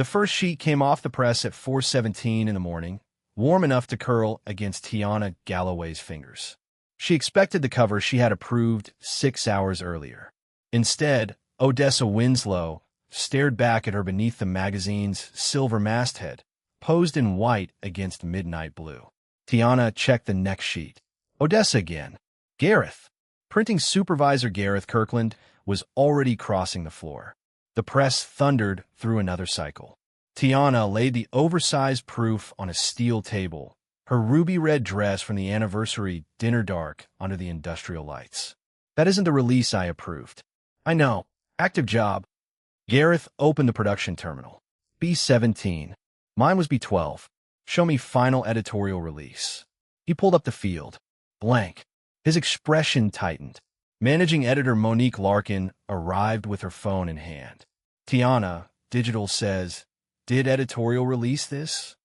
The first sheet came off the press at 4:17 in the morning, warm enough to curl against Tiana Galloway's fingers. She expected the cover she had approved 6 hours earlier. Instead, Odessa Winslow stared back at her beneath the magazine's silver masthead, posed in white against midnight blue. Tiana checked the next sheet. Odessa again. Gareth. Printing supervisor Gareth Kirkland was already crossing the floor. The press thundered through another cycle. Tiana laid the oversized proof on a steel table, her ruby-red dress from the anniversary dinner dark under the industrial lights. That isn't the release I approved. I know. Active job. Gareth opened the production terminal. B17. Mine was B12. Show me final editorial release. He pulled up the field. Blank. His expression tightened. Managing editor Monique Larkin arrived with her phone in hand. Tiana, Digital says, "Did editorial release this?"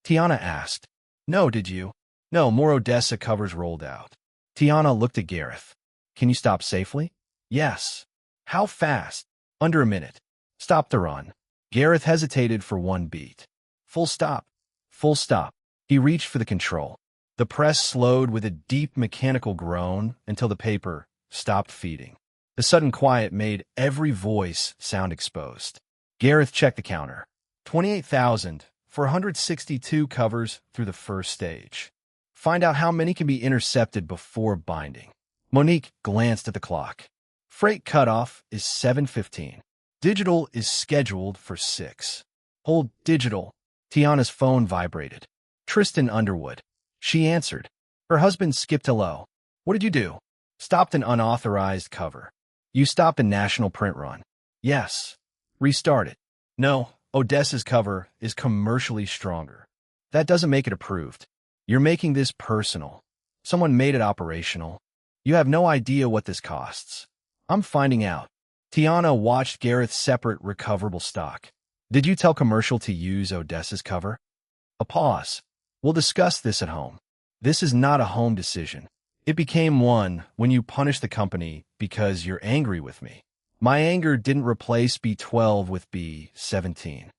Tiana asked. "No, did you?" "No, more Odessa covers rolled out." Tiana looked at Gareth. "Can you stop safely?" "Yes." "How fast?" "Under a minute." "Stop the run." Gareth hesitated for one beat. Full stop. Full stop. He reached for the control. The press slowed with a deep mechanical groan until the paper stopped feeding. The sudden quiet made every voice sound exposed. Gareth checked the counter. 28,462 covers through the first stage. Find out how many can be intercepted before binding. Monique glanced at the clock. Freight cutoff is 7:15. Digital is scheduled for 6. Hold Digital. Tiana's phone vibrated. Tristan Underwood. She answered. Her husband skipped hello. "What did you do?" "Stopped an unauthorized cover." "You stopped a national print run." "Yes." "Restart it." "No, Odessa's cover is commercially stronger." "That doesn't make it approved." "You're making this personal." "Someone made it operational." "You have no idea what this costs." "I'm finding out." Tiana watched Gareth's separate recoverable stock. "Did you tell commercial to use Odessa's cover?" A pause. "We'll discuss this at home." "This is not a home decision. It became one when you punished the company because you're angry with me." "My anger didn't replace B12 with B17.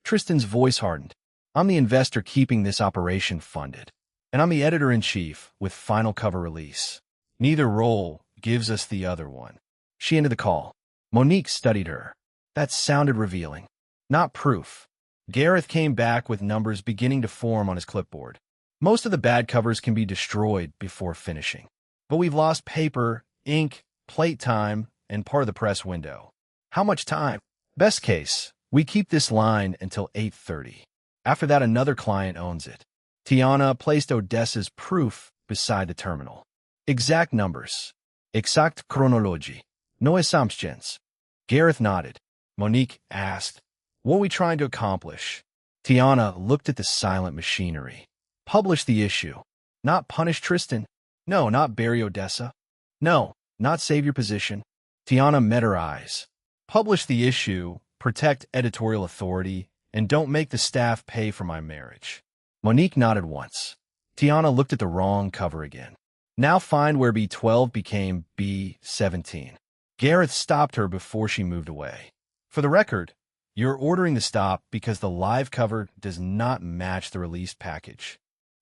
Tristan's voice hardened. "I'm the investor keeping this operation funded. And I'm the editor-in-chief with final cover release. Neither role gives us the other one." She ended the call. Monique studied her. That sounded revealing. Not proof. Gareth came back with numbers beginning to form on his clipboard. "Most of the bad covers can be destroyed before finishing. But we've lost paper, ink, plate time, and part of the press window." "How much time?" "Best case, we keep this line until 8:30. After that, another client owns it." Tiana placed Odessa's proof beside the terminal. "Exact numbers. Exact chronology. No assumptions." Gareth nodded. Monique asked, "What are we trying to accomplish?" Tiana looked at the silent machinery. "Publish the issue. Not punish Tristan. No, not bury Odessa. No, not save your position." Tiana met her eyes. "Publish the issue, protect editorial authority, and don't make the staff pay for my marriage." Monique nodded once. Tiana looked at the wrong cover again. "Now find where B12 became B17. Gareth stopped her before she moved away. "For the record, you're ordering the stop because the live cover does not match the released package."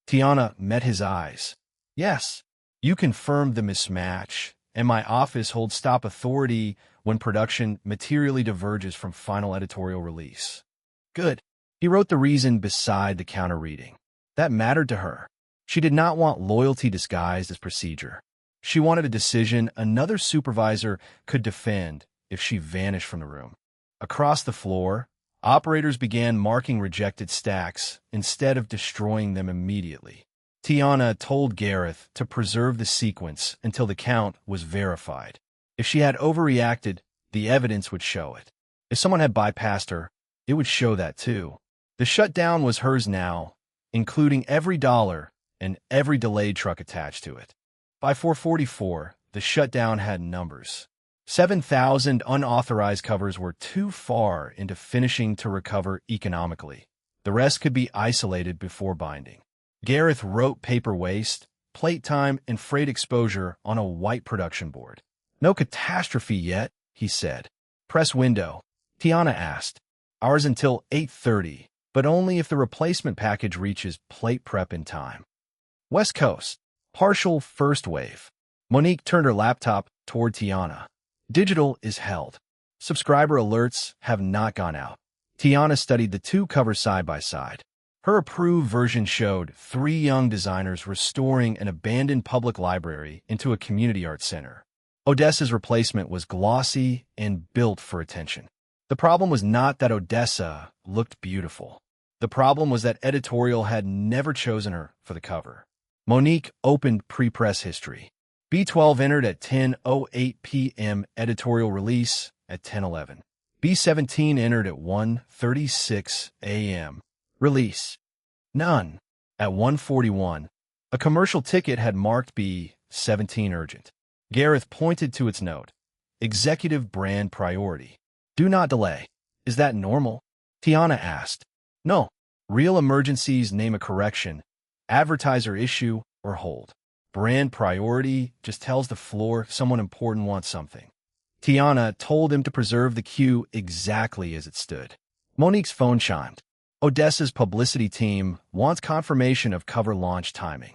Tiana met his eyes. "Yes, you confirmed the mismatch, and my office holds stop authority when production materially diverges from final editorial release." "Good." He wrote the reason beside the counter reading. That mattered to her. She did not want loyalty disguised as procedure. She wanted a decision another supervisor could defend if she vanished from the room. Across the floor, operators began marking rejected stacks instead of destroying them immediately. Tiana told Gareth to preserve the sequence until the count was verified. If she had overreacted, the evidence would show it. If someone had bypassed her, it would show that too. The shutdown was hers now, including every dollar and every delayed truck attached to it. By 4:44, the shutdown had numbers. 7,000 unauthorized covers were too far into finishing to recover economically. The rest could be isolated before binding. Gareth wrote paper waste, plate time, and freight exposure on a white production board. "No catastrophe yet," he said. "Press window?" Tiana asked. Ours until 8:30, but only if the replacement package reaches plate prep in time. West Coast. Partial first wave. Monique turned her laptop toward Tiana. Digital is held. Subscriber alerts have not gone out. Tiana studied the two covers side by side. Her approved version showed three young designers restoring an abandoned public library into a community art center. Odessa's replacement was glossy and built for attention. The problem was not that Odessa looked beautiful. The problem was that editorial had never chosen her for the cover. Monique opened pre-press history. B12 entered at 10:08 p.m. Editorial release at 10:11. B17 entered at 1:36 a.m. Release. None. At 1:41. A commercial ticket had marked B17 urgent. Gareth pointed to its note. Executive brand priority. Do not delay. Is that normal? Tiana asked. No. Real emergencies name a correction. Advertiser issue or hold. Brand priority just tells the floor someone important wants something. Tiana told him to preserve the cue exactly as it stood. Monique's phone chimed. Odessa's publicity team wants confirmation of cover launch timing.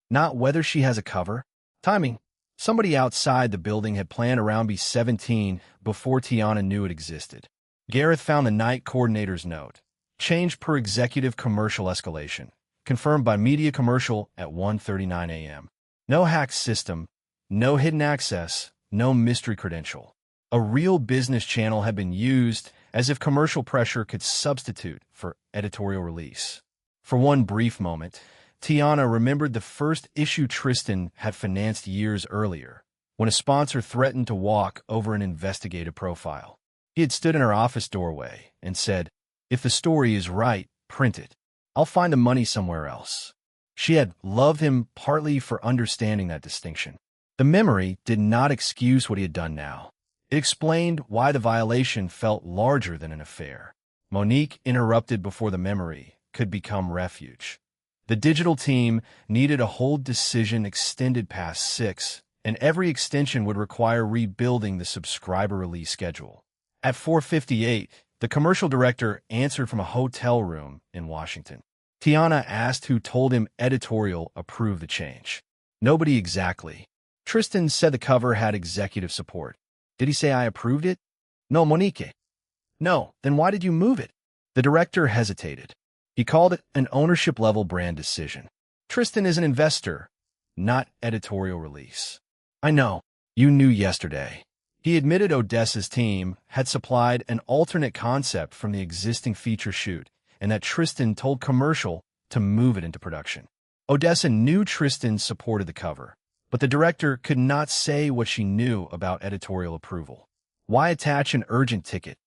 Not whether she has a cover. Timing. Somebody outside the building had planned around B17 before Tiana knew it existed. Gareth found the night coordinator's note. Change per executive commercial escalation. Confirmed by media commercial at 1:39 a.m. No hack system, no hidden access, no mystery credential. A real business channel had been used as if commercial pressure could substitute for editorial release. For one brief moment, Tiana remembered the first issue Tristan had financed years earlier, when a sponsor threatened to walk over an investigative profile. He had stood in her office doorway and said, "If the story is right, print it. I'll find the money somewhere else." She had loved him partly for understanding that distinction. The memory did not excuse what he had done now. It explained why the violation felt larger than an affair. Monique interrupted before the memory could become refuge. The digital team needed a hold decision extended past 6, and every extension would require rebuilding the subscriber release schedule. At 4:58, the commercial director answered from a hotel room in Washington. Tiana asked who told him editorial approved the change. Nobody exactly. Tristan said the cover had executive support. Did he say I approved it? No, Monique. No, then why did you move it? The director hesitated. He called it an ownership-level brand decision. Tristan is an investor, not editorial release. I know. You knew yesterday. He admitted Odessa's team had supplied an alternate concept from the existing feature shoot, and that Tristan told commercial to move it into production. Odessa knew Tristan supported the cover, but the director could not say what she knew about editorial approval. Why attach an urgent ticket?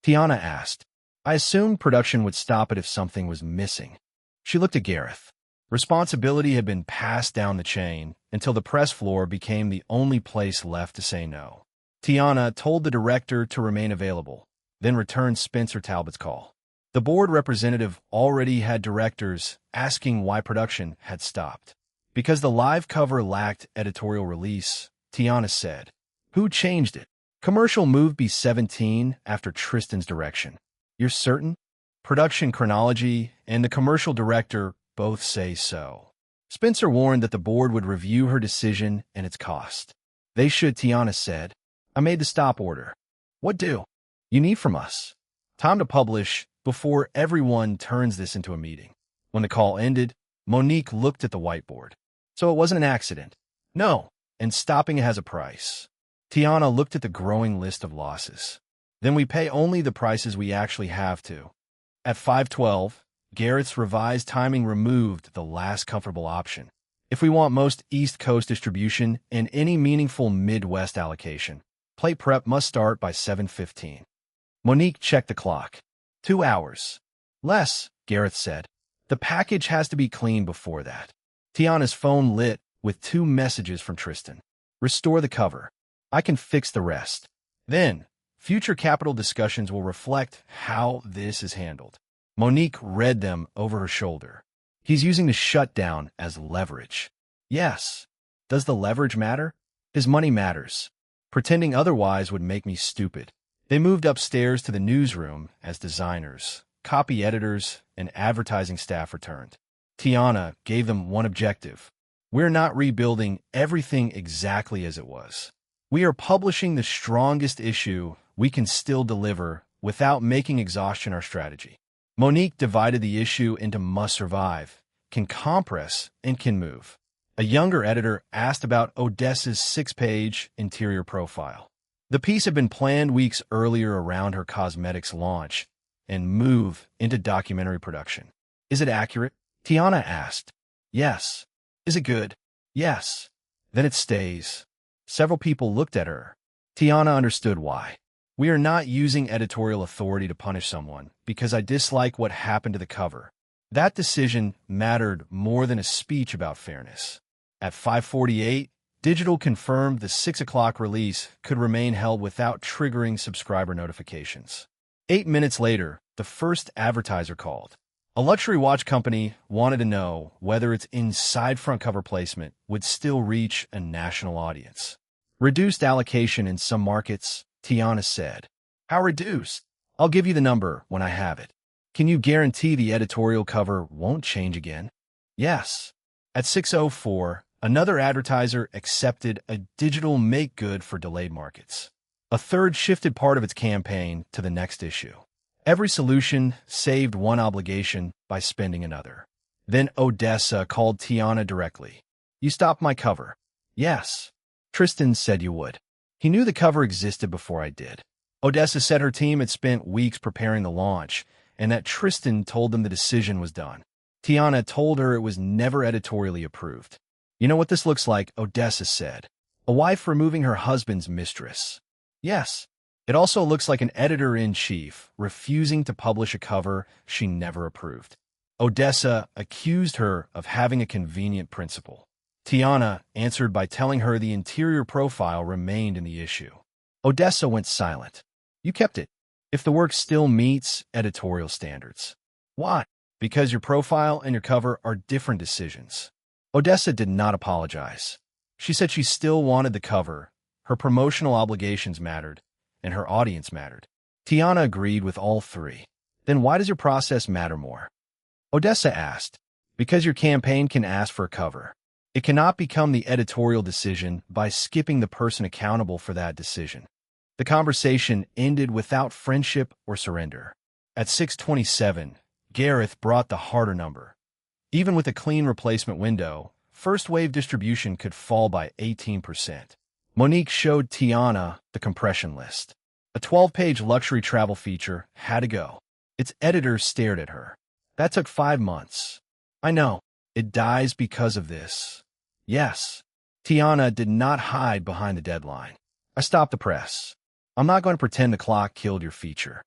Tiana asked. I assumed production would stop it if something was missing. She looked at Gareth. Responsibility had been passed down the chain until the press floor became the only place left to say no. Tiana told the director to remain available, then returned Spencer Talbot's call. The board representative already had directors asking why production had stopped. Because the live cover lacked editorial release, Tiana said. Who changed it? Commercial moved B17 after Tristan's direction. You're certain? Production chronology and the commercial director both say so. Spencer warned that the board would review her decision and its cost. They should, Tiana said. I made the stop order. What do you need from us? Time to publish before everyone turns this into a meeting. When the call ended, Monique looked at the whiteboard. So it wasn't an accident. No, and stopping it has a price. Tiana looked at the growing list of losses. Then we pay only the prices we actually have to. At 5:12, Garrett's revised timing removed the last comfortable option. If we want most East Coast distribution and any meaningful Midwest allocation, plate prep must start by 7:15. Monique checked the clock. 2 hours. Less, Gareth said. The package has to be cleaned before that. Tiana's phone lit with 2 messages from Tristan. Restore the cover. I can fix the rest. Then, future capital discussions will reflect how this is handled. Monique read them over her shoulder. He's using the shutdown as leverage. Yes. Does the leverage matter? His money matters. Pretending otherwise would make me stupid. They moved upstairs to the newsroom as designers, copy editors, and advertising staff returned. Tiana gave them one objective. We're not rebuilding everything exactly as it was. We are publishing the strongest issue we can still deliver without making exhaustion our strategy. Monique divided the issue into must survive, can compress, and can move. A younger editor asked about Odessa's 6-page interior profile. The piece had been planned weeks earlier around her cosmetics launch and move into documentary production. Is it accurate? Tiana asked. Yes. Is it good? Yes. Then it stays. Several people looked at her. Tiana understood why. We are not using editorial authority to punish someone because I dislike what happened to the cover. That decision mattered more than a speech about fairness. At 5:48, Digital confirmed the 6 o'clock release could remain held without triggering subscriber notifications. 8 minutes later, the first advertiser called. A luxury watch company wanted to know whether its inside front cover placement would still reach a national audience. Reduced allocation in some markets, Tiana said. How reduced? I'll give you the number when I have it. Can you guarantee the editorial cover won't change again? Yes. At 6:04, another advertiser accepted a digital make-good for delayed markets. A third shifted part of its campaign to the next issue. Every solution saved one obligation by spending another. Then Odessa called Tiana directly. You stopped my cover. Yes. Tristan said you would. He knew the cover existed before I did. Odessa said her team had spent weeks preparing the launch and that Tristan told them the decision was done. Tiana told her it was never editorially approved. You know what this looks like, Odessa said. A wife removing her husband's mistress. Yes. It also looks like an editor-in-chief refusing to publish a cover she never approved. Odessa accused her of having a convenient principle. Tiana answered by telling her the interior profile remained in the issue. Odessa went silent. You kept it. If the work still meets editorial standards. Why? Because your profile and your cover are different decisions. Odessa did not apologize. She said she still wanted the cover, her promotional obligations mattered, and her audience mattered. Tiana agreed with all three. Then why does your process matter more? Odessa asked. Because your campaign can ask for a cover. It cannot become the editorial decision by skipping the person accountable for that decision. The conversation ended without friendship or surrender. At 6:27, Gareth brought the harder number. Even with a clean replacement window, first-wave distribution could fall by 18%. Monique showed Tiana the compression list. A 12-page luxury travel feature had to go. Its editor stared at her. That took 5 months. I know. It dies because of this. Yes. Tiana did not hide behind the deadline. I stopped the press. I'm not going to pretend the clock killed your feature.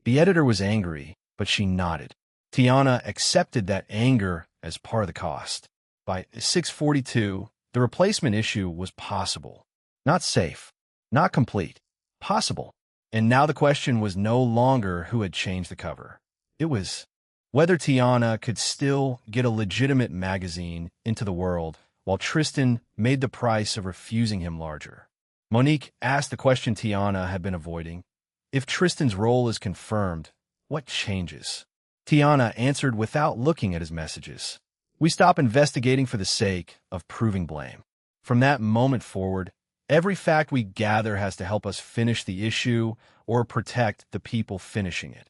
The editor was angry, but she nodded. Tiana accepted that anger as part of the cost. By 6:42, the replacement issue was possible. Not safe. Not complete. Possible. And now the question was no longer who had changed the cover. It was whether Tiana could still get a legitimate magazine into the world while Tristan made the price of refusing him larger. Monique asked the question Tiana had been avoiding. If Tristan's role is confirmed, what changes? Tiana answered without looking at his messages. We stop investigating for the sake of proving blame. From that moment forward, every fact we gather has to help us finish the issue or protect the people finishing it.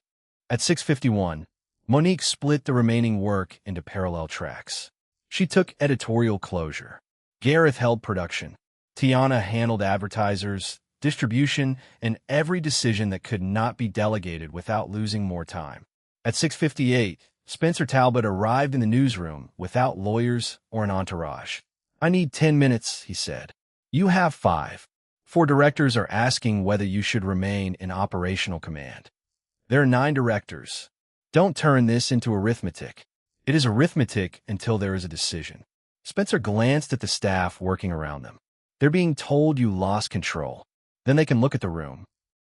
At 6:51, Monique split the remaining work into parallel tracks. She took editorial closure. Gareth held production. Tiana handled advertisers, distribution, and every decision that could not be delegated without losing more time. At 6:58, Spencer Talbot arrived in the newsroom without lawyers or an entourage. I need 10 minutes, he said. You have 5. 4 directors are asking whether you should remain in operational command. There are 9 directors. Don't turn this into arithmetic. It is arithmetic until there is a decision. Spencer glanced at the staff working around them. They're being told you lost control. Then they can look at the room.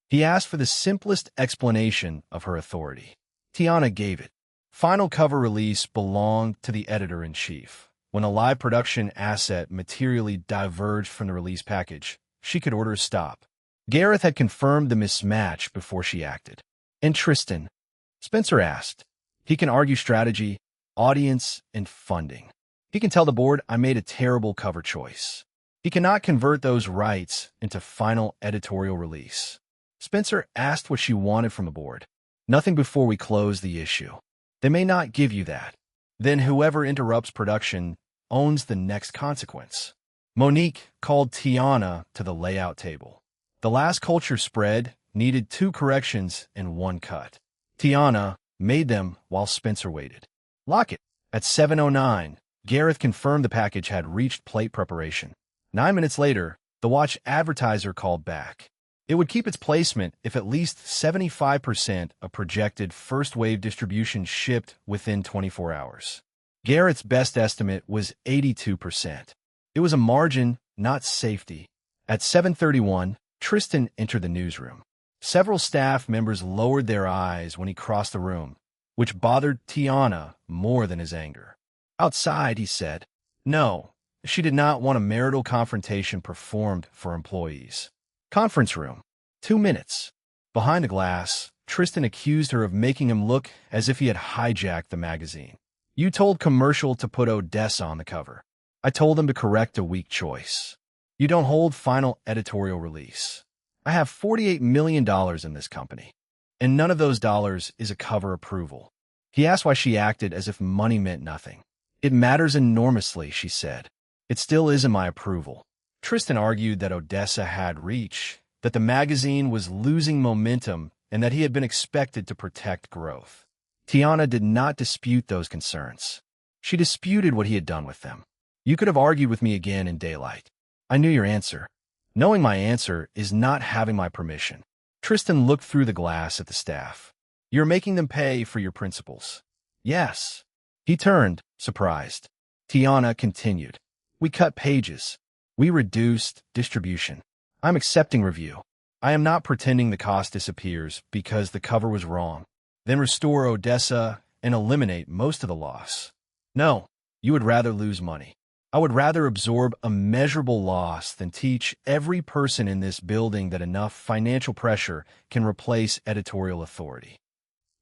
He asked for the simplest explanation of her authority. Tiana gave it. Final cover release belonged to the editor-in-chief. When a live production asset materially diverged from the release package, she could order a stop. Gareth had confirmed the mismatch before she acted. And Tristan? Spencer asked. He can argue strategy, audience, and funding. He can tell the board I made a terrible cover choice. He cannot convert those rights into final editorial release. Spencer asked what she wanted from the board. Nothing before we close the issue. They may not give you that. Then whoever interrupts production owns the next consequence. Monique called Tiana to the layout table. The last culture spread needed 2 corrections and 1 cut. Tiana made them while Spencer waited. Lock it. At 7:09, Gareth confirmed the package had reached plate preparation. 9 minutes later, the watch advertiser called back. It would keep its placement if at least 75% of projected first-wave distribution shipped within 24 hours. Garrett's best estimate was 82%. It was a margin, not safety. At 7:31, Tristan entered the newsroom. Several staff members lowered their eyes when he crossed the room, which bothered Tiana more than his anger. Outside, he said, no, she did not want a marital confrontation performed for employees. Conference room. 2 minutes. Behind the glass, Tristan accused her of making him look as if he had hijacked the magazine. You told Commercial to put Odessa on the cover. I told them to correct a weak choice. You don't hold final editorial release. I have $48 million in this company, and none of those dollars is a cover approval. He asked why she acted as if money meant nothing. It matters enormously, she said. It still isn't my approval. Tristan argued that Odessa had reach, that the magazine was losing momentum, and that he had been expected to protect growth. Tiana did not dispute those concerns. She disputed what he had done with them. You could have argued with me again in daylight. I knew your answer. Knowing my answer is not having my permission. Tristan looked through the glass at the staff. You're making them pay for your principles. Yes. He turned, surprised. Tiana continued. We cut pages. We reduced distribution. I'm accepting review. I am not pretending the cost disappears because the cover was wrong. Then restore Odessa and eliminate most of the loss. No, you would rather lose money. I would rather absorb a measurable loss than teach every person in this building that enough financial pressure can replace editorial authority.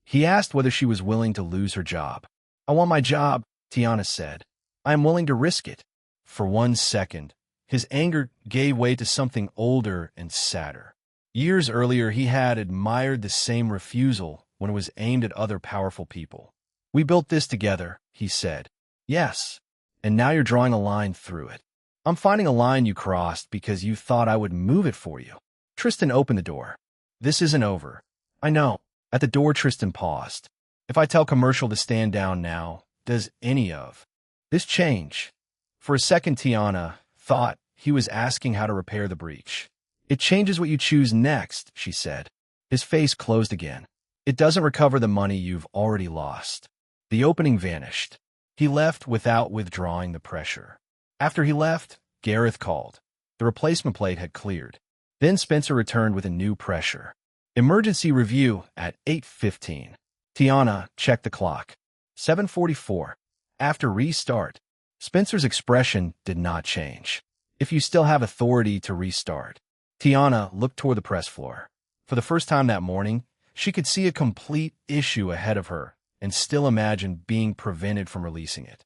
He asked whether she was willing to lose her job. I want my job, Tiana said. I am willing to risk it. For 1 second, his anger gave way to something older and sadder. Years earlier, he had admired the same refusal when it was aimed at other powerful people. We built this together, he said. Yes. And now you're drawing a line through it. I'm finding a line you crossed because you thought I would move it for you. Tristan opened the door. This isn't over. I know. At the door, Tristan paused. If I tell Commercial to stand down now, does any of this change? For a second, Tiana thought he was asking how to repair the breach. It changes what you choose next, she said. His face closed again. It doesn't recover the money you've already lost. The opening vanished. He left without withdrawing the pressure. After he left, Gareth called. The replacement plate had cleared. Then Spencer returned with a new pressure. Emergency review at 8:15. Tiana checked the clock. 7:44. After restart. Spencer's expression did not change. If you still have authority to restart. Tiana looked toward the press floor. For the first time that morning, she could see a complete issue ahead of her and still imagine being prevented from releasing it.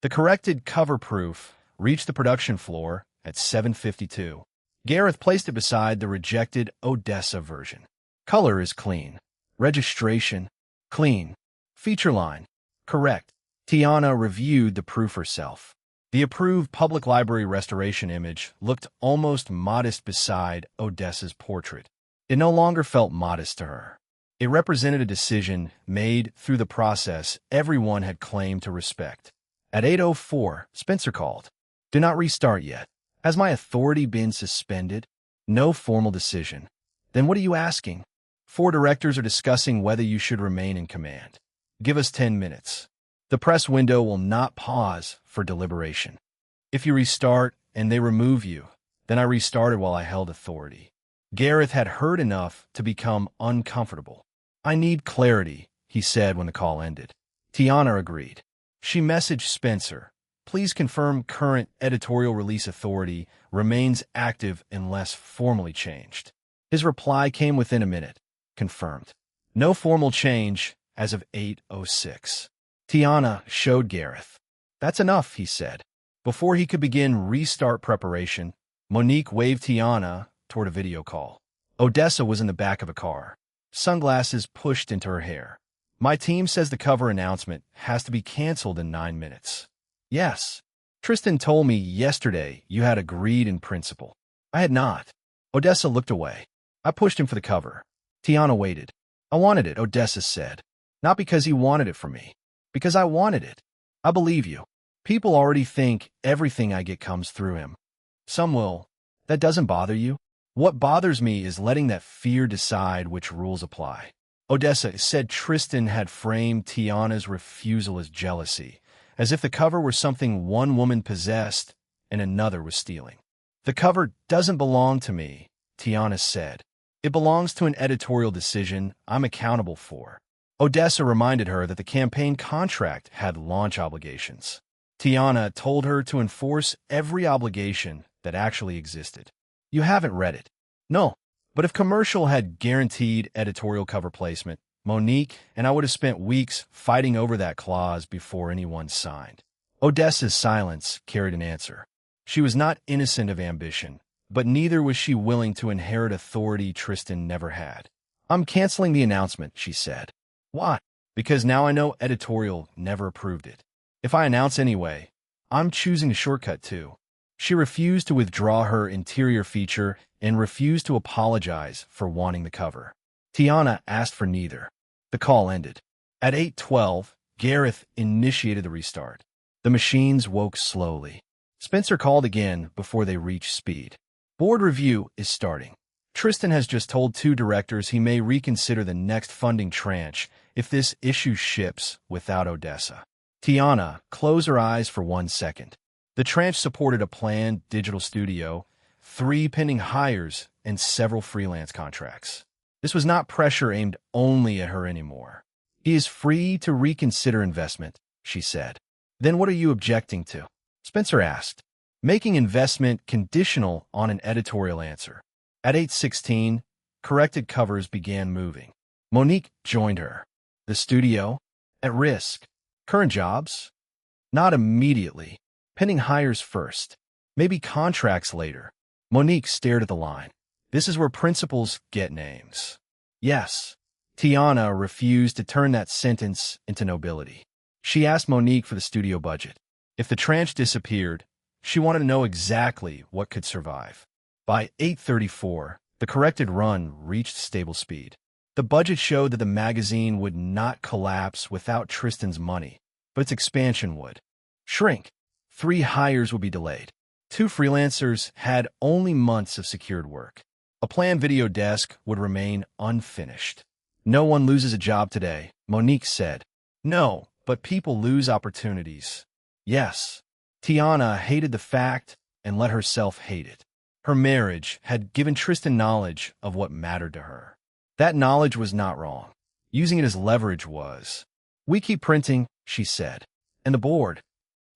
The corrected cover proof reached the production floor at 7:52. Gareth placed it beside the rejected Odessa version. Color is clean. Registration, clean. Feature line, correct. Tiana reviewed the proof herself. The approved public library restoration image looked almost modest beside Odessa's portrait. It no longer felt modest to her. It represented a decision made through the process everyone had claimed to respect. At 8:04, Spencer called. Do not restart yet. Has my authority been suspended? No formal decision. Then what are you asking? 4 directors are discussing whether you should remain in command. Give us 10 minutes. The press window will not pause for deliberation. If you restart and they remove you, then I restarted while I held authority. Gareth had heard enough to become uncomfortable. I need clarity, he said when the call ended. Tiana agreed. She messaged Spencer. Please confirm current editorial release authority remains active unless formally changed. His reply came within a minute. Confirmed. No formal change as of 8:06. Tiana showed Gareth. That's enough, he said. Before he could begin restart preparation, Monique waved Tiana toward a video call. Odessa was in the back of a car, sunglasses pushed into her hair. My team says the cover announcement has to be canceled in 9 minutes. Yes. Tristan told me yesterday you had agreed in principle. I had not. Odessa looked away. I pushed him for the cover. Tiana waited. I wanted it, Odessa said. Not because he wanted it from me. Because I wanted it. I believe you. People already think everything I get comes through him. Some will. That doesn't bother you? What bothers me is letting that fear decide which rules apply. Odessa said Tristan had framed Tiana's refusal as jealousy, as if the cover were something one woman possessed and another was stealing. The cover doesn't belong to me, Tiana said. It belongs to an editorial decision I'm accountable for. Odessa reminded her that the campaign contract had launch obligations. Tiana told her to enforce every obligation that actually existed. You haven't read it. No, but if commercial had guaranteed editorial cover placement, Monique and I would have spent weeks fighting over that clause before anyone signed. Odessa's silence carried an answer. She was not innocent of ambition, but neither was she willing to inherit authority Tristan never had. I'm canceling the announcement, she said. Why? Because now I know editorial never approved it. If I announce anyway, I'm choosing a shortcut too. She refused to withdraw her interior feature and refused to apologize for wanting the cover. Tiana asked for neither. The call ended. At 8:12, Gareth initiated the restart. The machines woke slowly. Spencer called again before they reached speed. Board review is starting. Tristan has just told 2 directors he may reconsider the next funding tranche if this issue ships without Odessa. Tiana closed her eyes for 1 second. The tranche supported a planned digital studio, 3 pending hires, and several freelance contracts. This was not pressure aimed only at her anymore. He is free to reconsider investment, she said. Then what are you objecting to? Spencer asked, making investment conditional on an editorial answer. At 8:16, corrected covers began moving. Monique joined her. The studio? At risk. Current jobs? Not immediately. Pending hires first. Maybe contracts later. Monique stared at the line. This is where principals get names. Yes. Tiana refused to turn that sentence into nobility. She asked Monique for the studio budget. If the tranche disappeared, she wanted to know exactly what could survive. By 8:34, the corrected run reached stable speed. The budget showed that the magazine would not collapse without Tristan's money, but its expansion would. Shrink. 3 hires would be delayed. 2 freelancers had only months of secured work. A planned video desk would remain unfinished. No one loses a job today, Monique said. No, but people lose opportunities. Yes. Tiana hated the fact and let herself hate it. Her marriage had given Tristan knowledge of what mattered to her. That knowledge was not wrong. Using it as leverage was. We keep printing, she said. And the board?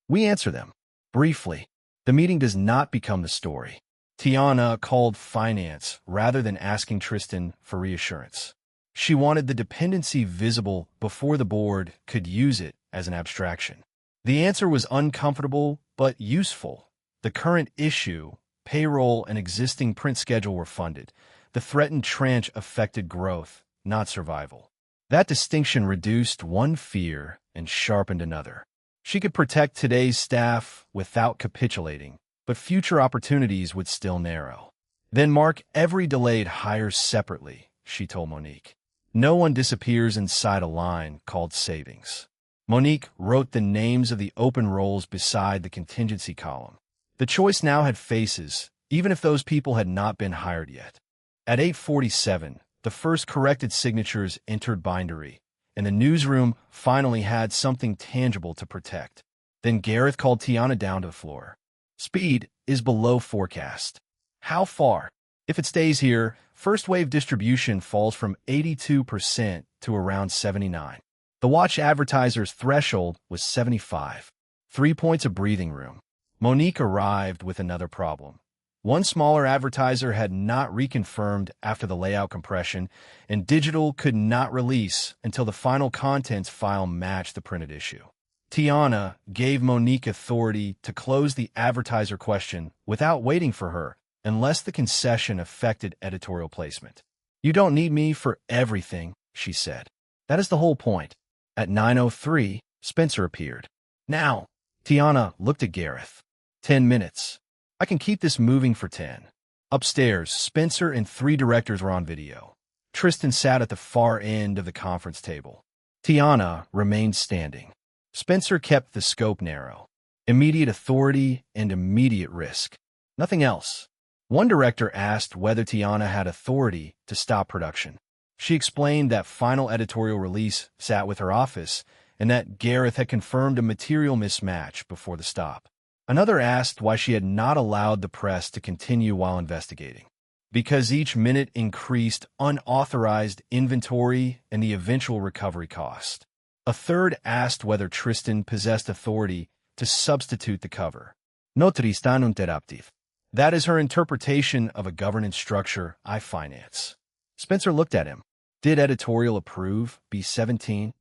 We answer them. Briefly, the meeting does not become the story. Tiana called finance rather than asking Tristan for reassurance. She wanted the dependency visible before the board could use it as an abstraction. The answer was uncomfortable but useful. The current issue, payroll and existing print schedule were funded. The threatened tranche affected growth, not survival. That distinction reduced one fear and sharpened another. She could protect today's staff without capitulating, but future opportunities would still narrow. Then mark every delayed hire separately, she told Monique. No one disappears inside a line called savings. Monique wrote the names of the open roles beside the contingency column. The choice now had faces, even if those people had not been hired yet. At 8:47, the first corrected signatures entered bindery, and the newsroom finally had something tangible to protect. Then Gareth called Tiana down to the floor. Speed is below forecast. How far? If it stays here, first wave distribution falls from 82% to around 79%. The watch advertiser's threshold was 75. 3 points of breathing room. Monique arrived with another problem. One smaller advertiser had not reconfirmed after the layout compression, and digital could not release until the final contents file matched the printed issue. Tiana gave Monique authority to close the advertiser question without waiting for her, unless the concession affected editorial placement. "You don't need me for everything," she said. "That is the whole point." At 9:03, Spencer appeared. "Now," Tiana looked at Gareth. 10 minutes. I can keep this moving for 10. Upstairs, Spencer and 3 directors were on video. Tristan sat at the far end of the conference table. Tiana remained standing. Spencer kept the scope narrow. Immediate authority and immediate risk. Nothing else. One director asked whether Tiana had authority to stop production. She explained that final editorial release sat with her office and that Gareth had confirmed a material mismatch before the stop. Another asked why she had not allowed the press to continue while investigating. Because each minute increased unauthorized inventory and the eventual recovery cost. A third asked whether Tristan possessed authority to substitute the cover. No Tristan interruptive. That is her interpretation of a governance structure I finance. Spencer looked at him. Did editorial approve B17?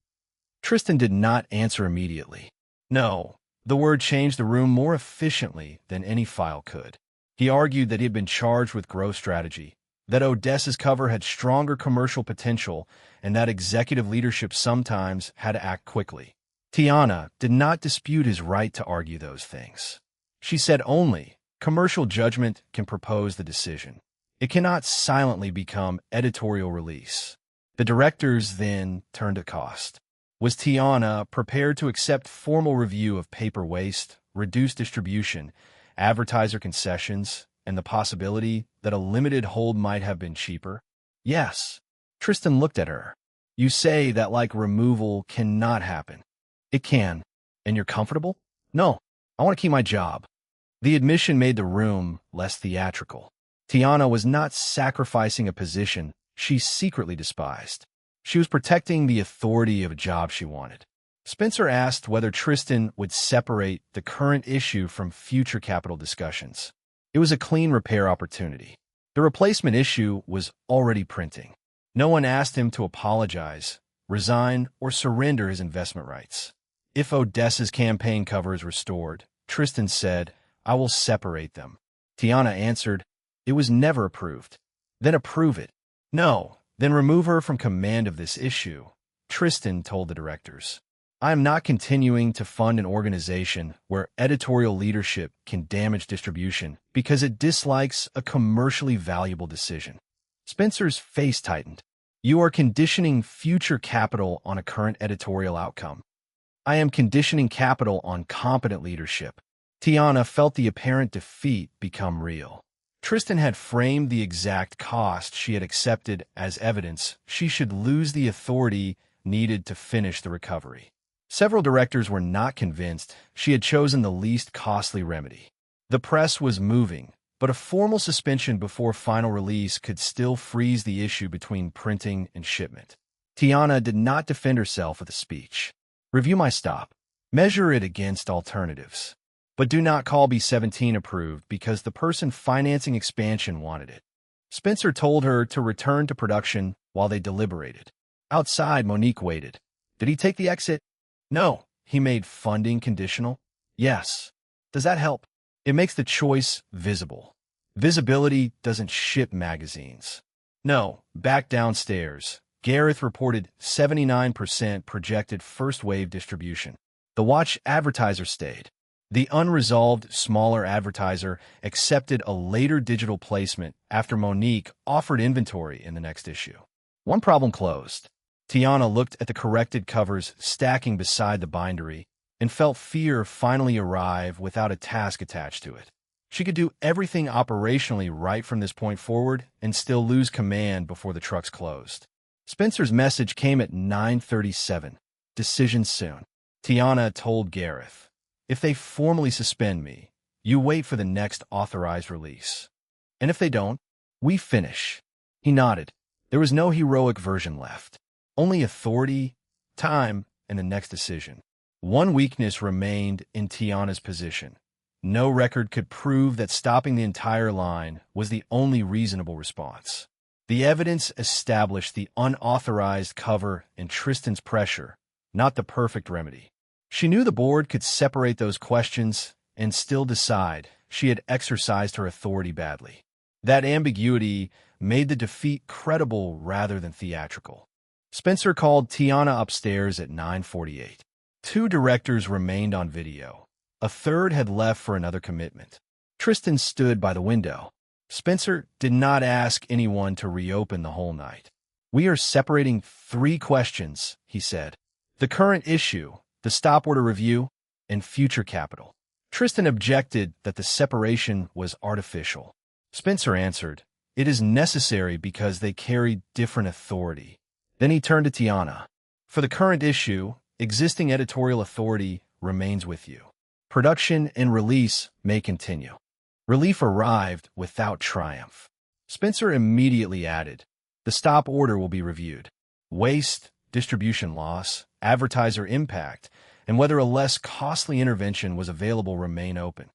Tristan did not answer immediately. No. The word changed the room more efficiently than any file could. He argued that he had been charged with growth strategy, that Odessa's cover had stronger commercial potential, and that executive leadership sometimes had to act quickly. Tiana did not dispute his right to argue those things. She said only, commercial judgment can propose the decision. It cannot silently become editorial release. The directors then turned to cost. Was Tiana prepared to accept formal review of paper waste, reduced distribution, advertiser concessions, and the possibility that a limited hold might have been cheaper? Yes. Tristan looked at her. You say that like removal cannot happen. It can. And you're comfortable? No. I want to keep my job. The admission made the room less theatrical. Tiana was not sacrificing a position she secretly despised. She was protecting the authority of a job she wanted. Spencer asked whether Tristan would separate the current issue from future capital discussions. It was a clean repair opportunity. The replacement issue was already printing. No one asked him to apologize, resign, or surrender his investment rights. If Odessa's campaign cover is restored, Tristan said, I will separate them. Tiana answered, it was never approved. Then approve it. No. Then remove her from command of this issue, Tristan told the directors. I am not continuing to fund an organization where editorial leadership can damage distribution because it dislikes a commercially valuable decision. Spencer's face tightened. You are conditioning future capital on a current editorial outcome. I am conditioning capital on competent leadership. Tiana felt the apparent defeat become real. Tristan had framed the exact cost she had accepted as evidence she should lose the authority needed to finish the recovery. Several directors were not convinced she had chosen the least costly remedy. The press was moving, but a formal suspension before final release could still freeze the issue between printing and shipment. Tiana did not defend herself with a speech. Review my stop. Measure it against alternatives. But do not call B17 approved because the person financing expansion wanted it. Spencer told her to return to production while they deliberated. Outside, Monique waited. Did he take the exit? No. He made funding conditional? Yes. Does that help? It makes the choice visible. Visibility doesn't ship magazines. No. Back downstairs, Gareth reported 79% projected first-wave distribution. The watch advertiser stayed. The unresolved, smaller advertiser accepted a later digital placement after Monique offered inventory in the next issue. One problem closed. Tiana looked at the corrected covers stacking beside the bindery and felt fear finally arrive without a task attached to it. She could do everything operationally right from this point forward and still lose command before the trucks closed. Spencer's message came at 9:37. Decision soon. Tiana told Gareth, if they formally suspend me, you wait for the next authorized release. And if they don't, we finish. He nodded. There was no heroic version left. Only authority, time, and the next decision. One weakness remained in Tiana's position. No record could prove that stopping the entire line was the only reasonable response. The evidence established the unauthorized cover and Tristan's pressure, not the perfect remedy. She knew the board could separate those questions and still decide she had exercised her authority badly. That ambiguity made the defeat credible rather than theatrical. Spencer called Tiana upstairs at 9:48. 2 directors remained on video. A third had left for another commitment. Tristan stood by the window. Spencer did not ask anyone to reopen the whole night. "We are separating 3 questions," he said. "The current issue, the stop order review, and future capital." Tristan objected that the separation was artificial. Spencer answered, "It is necessary because they carry different authority." Then he turned to Tiana. "For the current issue, existing editorial authority remains with you. Production and release may continue." Relief arrived without triumph. Spencer immediately added, "The stop order will be reviewed. Waste, distribution loss, advertiser impact, and whether a less costly intervention was available remain open."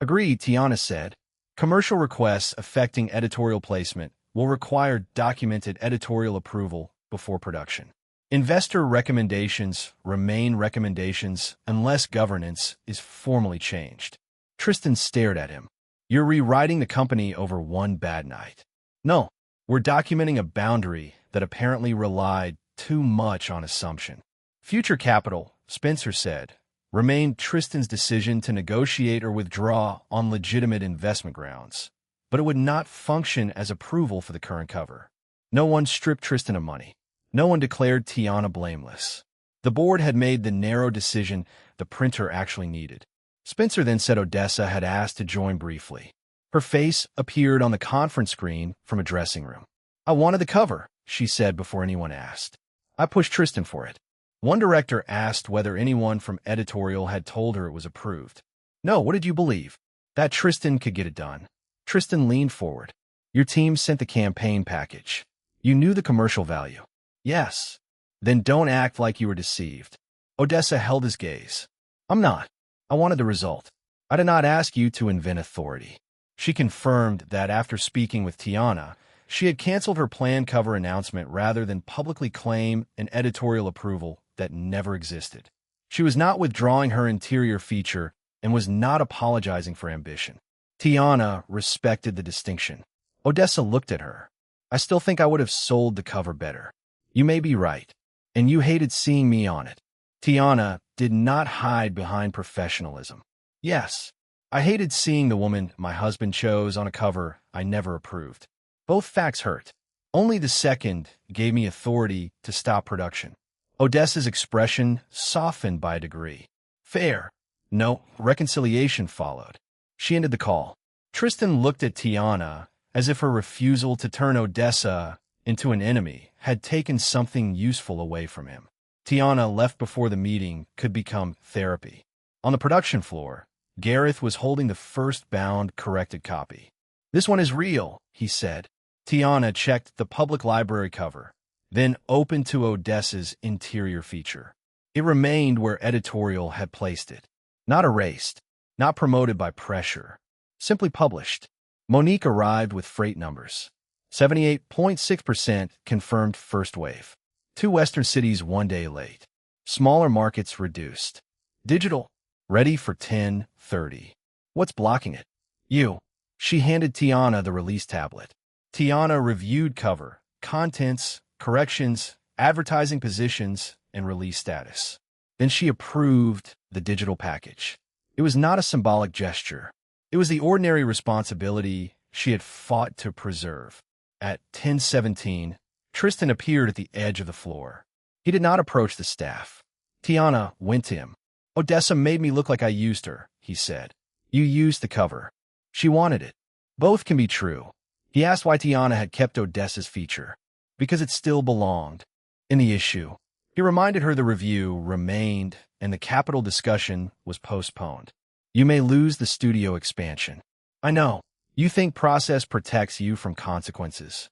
"Agreed," Tiana said. "Commercial requests affecting editorial placement will require documented editorial approval before production. Investor recommendations remain recommendations unless governance is formally changed." Tristan stared at him. "You're rewriting the company over one bad night." "No, we're documenting a boundary that apparently relied too much on assumption." Future capital, Spencer said, remained Tristan's decision to negotiate or withdraw on legitimate investment grounds, but it would not function as approval for the current cover. No one stripped Tristan of money. No one declared Tiana blameless. The board had made the narrow decision the printer actually needed. Spencer then said Odessa had asked to join briefly. Her face appeared on the conference screen from a dressing room. "I wanted the cover," she said before anyone asked. "I pushed Tristan for it." One director asked whether anyone from editorial had told her it was approved. "No, what did you believe? That Tristan could get it done?" Tristan leaned forward. "Your team sent the campaign package. You knew the commercial value." "Yes." "Then don't act like you were deceived." Odessa held his gaze. "I'm not. I wanted the result. I did not ask you to invent authority." She confirmed that after speaking with Tiana, she had canceled her planned cover announcement rather than publicly claim an editorial approval that never existed. She was not withdrawing her interior feature and was not apologizing for ambition. Tiana respected the distinction. Odessa looked at her. "I still think I would have sold the cover better. You may be right. And you hated seeing me on it." Tiana did not hide behind professionalism. "Yes, I hated seeing the woman my husband chose on a cover I never approved. Both facts hurt. Only the second gave me authority to stop production." Odessa's expression softened by a degree. "Fair." No reconciliation followed. She ended the call. Tristan looked at Tiana as if her refusal to turn Odessa into an enemy had taken something useful away from him. Tiana left before the meeting could become therapy. On the production floor, Gareth was holding the first bound corrected copy. "This one is real," he said. Tiana checked the public library cover, then opened to Odessa's interior feature. It remained where editorial had placed it. Not erased, not promoted by pressure, simply published. Monique arrived with freight numbers. 78.6% confirmed first wave. 2 Western cities 1 day late. Smaller markets reduced. Digital, ready for 10:30. What's blocking it? You. She handed Tiana the release tablet. Tiana reviewed cover, contents, corrections, advertising positions, and release status. Then she approved the digital package. It was not a symbolic gesture. It was the ordinary responsibility she had fought to preserve. At 10:17, Tristan appeared at the edge of the floor. He did not approach the staff. Tiana went to him. "Odessa made me look like I used her," he said. "You used the cover. She wanted it." Both can be true. He asked why Tiana had kept Odessa's feature. Because it still belonged. In the issue, he reminded her the review remained and the capital discussion was postponed. "You may lose the studio expansion." "I know. You think process protects you from consequences."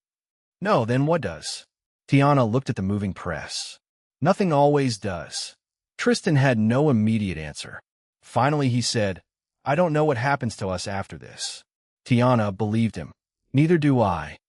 "No, then what does?" Tiana looked at the moving press. "Nothing always does." Tristan had no immediate answer. Finally, he said, I don't know what happens to us after this. Tiana believed him. Neither do I.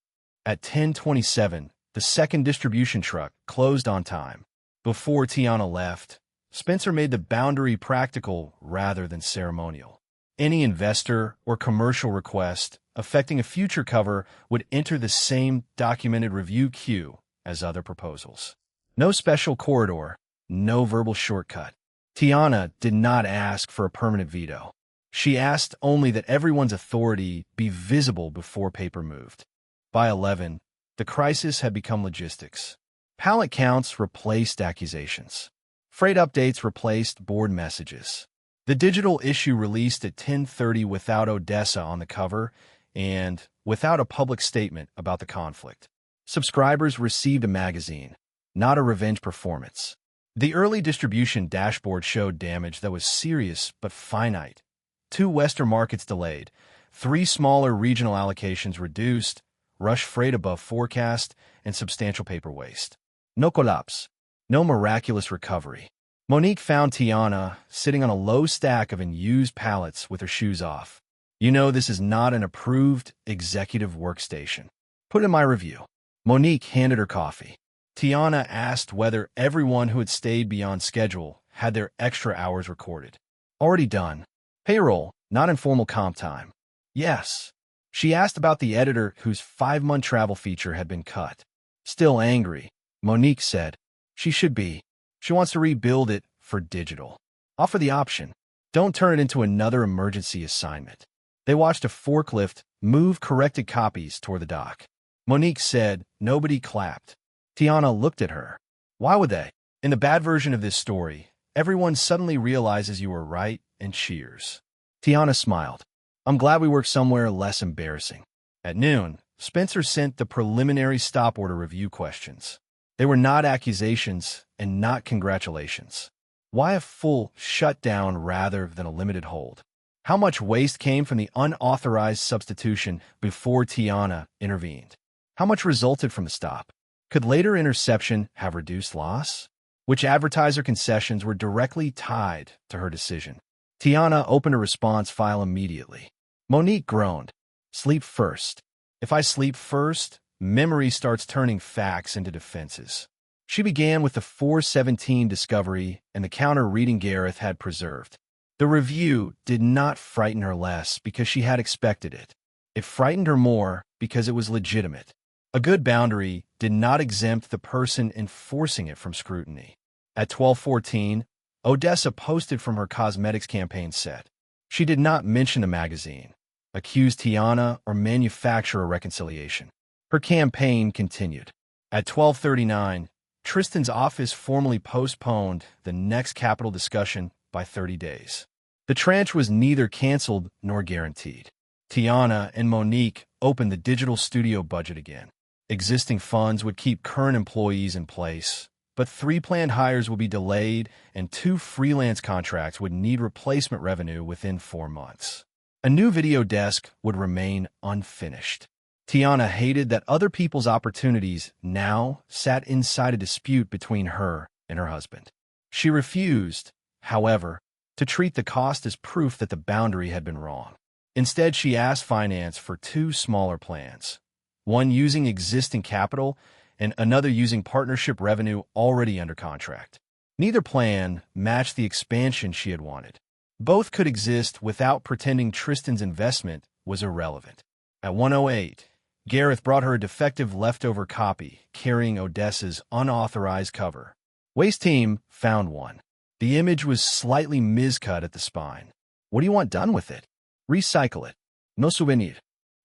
At 10:27, the second distribution truck closed on time. Before Tiana left, Spencer made the boundary practical rather than ceremonial. Any investor or commercial request affecting a future cover would enter the same documented review queue as other proposals. No special corridor, no verbal shortcut. Tiana did not ask for a permanent veto. She asked only that everyone's authority be visible before paper moved. By 11, the crisis had become logistics. Pallet counts replaced accusations. Freight updates replaced board messages. The digital issue released at 10:30 without Odessa on the cover and without a public statement about the conflict. Subscribers received a magazine, not a revenge performance. The early distribution dashboard showed damage that was serious but finite. 2 Western markets delayed, 3 smaller regional allocations reduced, rush freight above forecast, and substantial paper waste. No collapse. No miraculous recovery. Monique found Tiana sitting on a low stack of unused pallets with her shoes off. You know this is not an approved executive workstation. Put in my review. Monique handed her coffee. Tiana asked whether everyone who had stayed beyond schedule had their extra hours recorded. Already done. Payroll, not informal comp time. Yes. She asked about the editor whose 5-month travel feature had been cut. Still angry, Monique said, she should be. She wants to rebuild it for digital. Offer the option. Don't turn it into another emergency assignment. They watched a forklift move corrected copies toward the dock. Monique said nobody clapped. Tiana looked at her. Why would they? In the bad version of this story, everyone suddenly realizes you were right and cheers. Tiana smiled. I'm glad we work somewhere less embarrassing. At noon, Spencer sent the preliminary stop order review questions. They were not accusations and not congratulations. Why a full shutdown rather than a limited hold? How much waste came from the unauthorized substitution before Tiana intervened? How much resulted from the stop? Could later interception have reduced loss? Which advertiser concessions were directly tied to her decision? Tiana opened a response file immediately. Monique groaned. Sleep first. If I sleep first, memory starts turning facts into defenses. She began with the 417 discovery and the counter reading Gareth had preserved. The review did not frighten her less because she had expected it. It frightened her more because it was legitimate. A good boundary did not exempt the person enforcing it from scrutiny. At 12:14, Odessa posted from her cosmetics campaign set. She did not mention the magazine, accuse Tiana, or manufacture a reconciliation. Her campaign continued. At 12:39, Tristan's office formally postponed the next capital discussion by 30 days. The tranche was neither canceled nor guaranteed. Tiana and Monique opened the digital studio budget again. Existing funds would keep current employees in place, but 3 planned hires would be delayed and 2 freelance contracts would need replacement revenue within 4 months. A new video desk would remain unfinished. Tiana hated that other people's opportunities now sat inside a dispute between her and her husband. She refused, however, to treat the cost as proof that the boundary had been wrong. Instead, she asked finance for 2 smaller plans, one using existing capital and another using partnership revenue already under contract. Neither plan matched the expansion she had wanted. Both could exist without pretending Tristan's investment was irrelevant. At 1:08, Gareth brought her a defective leftover copy carrying Odessa's unauthorized cover. Waste team found one. The image was slightly miscut at the spine. What do you want done with it? Recycle it. No souvenir.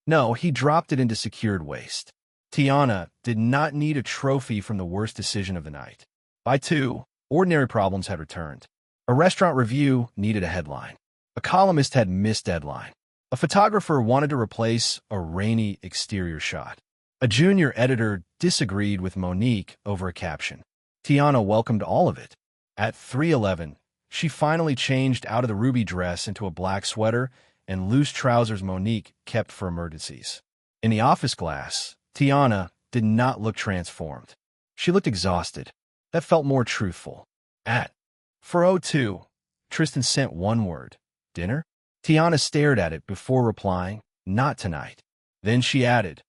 No, he dropped it into secured waste. Tiana did not need a trophy from the worst decision of the night. By 2, ordinary problems had returned. A restaurant review needed a headline. A columnist had missed deadline. A photographer wanted to replace a rainy exterior shot. A junior editor disagreed with Monique over a caption. Tiana welcomed all of it. At 3:11, she finally changed out of the ruby dress into a black sweater and loose trousers Monique kept for emergencies. In the office glass, Tiana did not look transformed. She looked exhausted. That felt more truthful. At 4:02, Tristan sent one word. Dinner? Tiana stared at it before replying, "Not tonight." Then she added,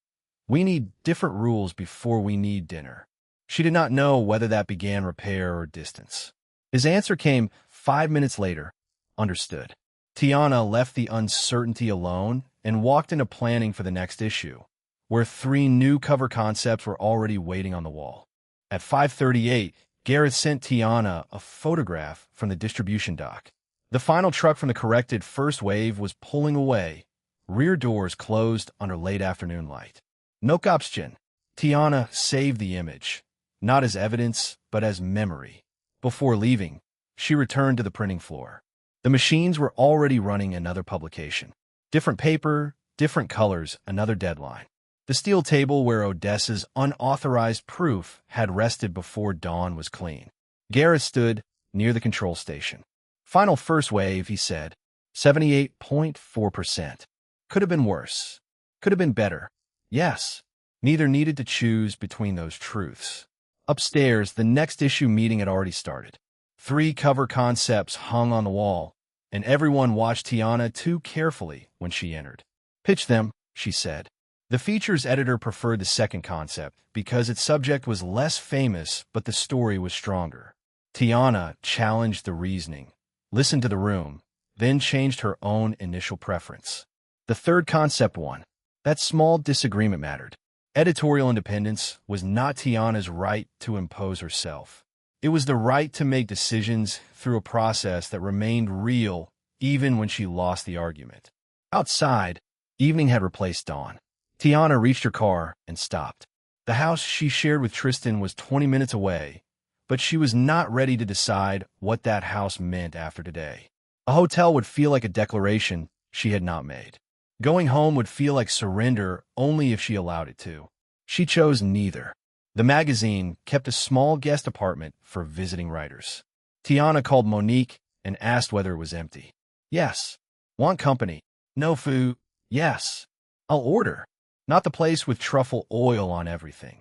"We need different rules before we need dinner." She did not know whether that began repair or distance. His answer came 5 minutes later. Understood. Tiana left the uncertainty alone and walked into planning for the next issue, where 3 new cover concepts were already waiting on the wall. At 5:38, Gareth sent Tiana a photograph from the distribution dock. The final truck from the corrected first wave was pulling away, rear doors closed under late afternoon light. No option. Tiana saved the image, not as evidence, but as memory. Before leaving, she returned to the printing floor. The machines were already running another publication. Different paper, different colors, another deadline. The steel table where Odessa's unauthorized proof had rested before dawn was clean. Gareth stood near the control station. Final first wave, he said. 78.4%. Could have been worse. Could have been better. Yes. Neither needed to choose between those truths. Upstairs, the next issue meeting had already started. 3 cover concepts hung on the wall, and everyone watched Tiana too carefully when she entered. "Pitch them," she said. The features editor preferred the second concept because its subject was less famous, but the story was stronger. Tiana challenged the reasoning, listened to the room, then changed her own initial preference. The third concept won. That small disagreement mattered. Editorial independence was not Tiana's right to impose herself. It was the right to make decisions through a process that remained real even when she lost the argument. Outside, evening had replaced dawn. Tiana reached her car and stopped. The house she shared with Tristan was 20 minutes away, but she was not ready to decide what that house meant after today. A hotel would feel like a declaration she had not made. Going home would feel like surrender only if she allowed it to. She chose neither. The magazine kept a small guest apartment for visiting writers. Tiana called Monique and asked whether it was empty. "Yes." "Want company?" "No food?" "Yes." "I'll order." "Not the place with truffle oil on everything."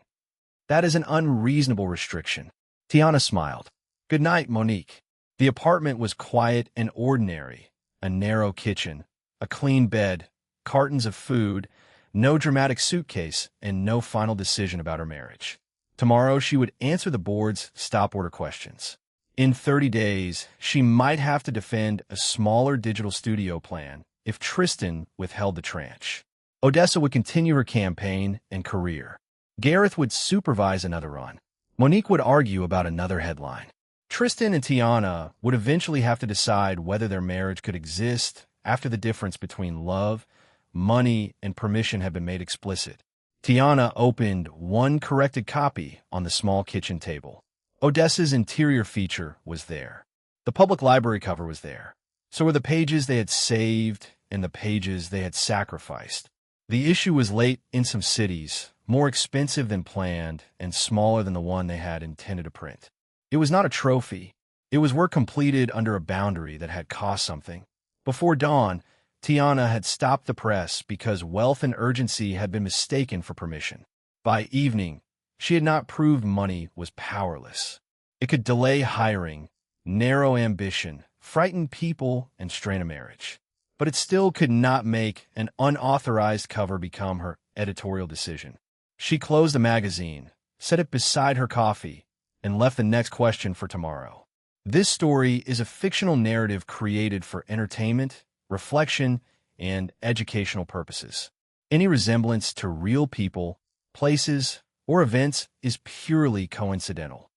"That is an unreasonable restriction." Tiana smiled. "Good night, Monique." The apartment was quiet and ordinary. A narrow kitchen, a clean bed, cartons of food, no dramatic suitcase, and no final decision about her marriage. Tomorrow she would answer the board's stop-order questions. In 30 days, she might have to defend a smaller digital studio plan if Tristan withheld the tranche. Odessa would continue her campaign and career. Gareth would supervise another run. Monique would argue about another headline. Tristan and Tiana would eventually have to decide whether their marriage could exist after the difference between love, money, and permission had been made explicit. Tiana opened one corrected copy on the small kitchen table. Odessa's interior feature was there. The public library cover was there. So were the pages they had saved and the pages they had sacrificed. The issue was late in some cities, more expensive than planned, and smaller than the one they had intended to print. It was not a trophy. It was work completed under a boundary that had cost something. Before dawn, Tiana had stopped the press because wealth and urgency had been mistaken for permission. By evening, she had not proved money was powerless. It could delay hiring, narrow ambition, frighten people, and strain a marriage. But it still could not make an unauthorized cover become her editorial decision. She closed the magazine, set it beside her coffee, and left the next question for tomorrow. This story is a fictional narrative created for entertainment, reflection, and educational purposes. Any resemblance to real people, places, or events is purely coincidental.